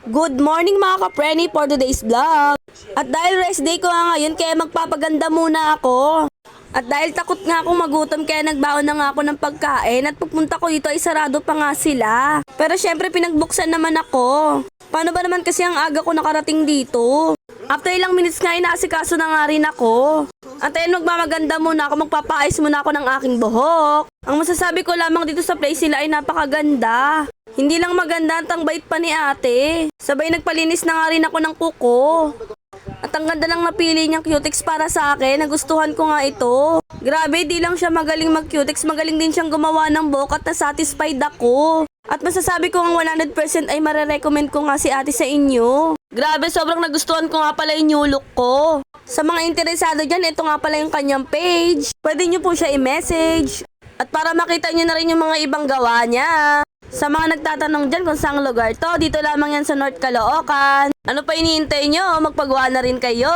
Good morning mga ka-preni for today's vlog. At dahil rest day ko nga ngayon kaya magpapaganda muna ako. At dahil takot nga akong magutom kaya nagbaon na nga ako ng pagkain at pagpunta ko dito ay sarado pa nga sila. Pero syempre pinagbuksan naman ako. Paano ba naman kasi ang aga ko nakarating dito? After ilang minutes nga inaasikaso na nga rin ako. At ayun magmamaganda muna ako, magpapaayos muna ako ng aking buhok. Ang masasabi ko lamang dito sa place sila ay napakaganda. Hindi lang maganda, ang bait pa ni ate. Sabay nagpalinis na nga rin ako ng kuko. At ang ganda lang napili niyang cutex para sa akin, nagustuhan ko nga ito. Grabe, di lang siya magaling mag-cutex, magaling din siyang gumawa ng buhok at na-satisfied ako. At masasabi ko ang 100% ay marerecommend ko nga si ate sa inyo. Grabe, sobrang nagustuhan ko nga pala yung new look ko. Sa mga interesado dyan, ito nga pala yung kanyang page. Pwede nyo po siya i-message. At para makita nyo na rin yung mga ibang gawa niya. Sa mga nagtatanong dyan kung saang lugar to, dito lamang yan sa North Caloocan. Ano pa iniintay nyo? Magpagawa na rin kayo.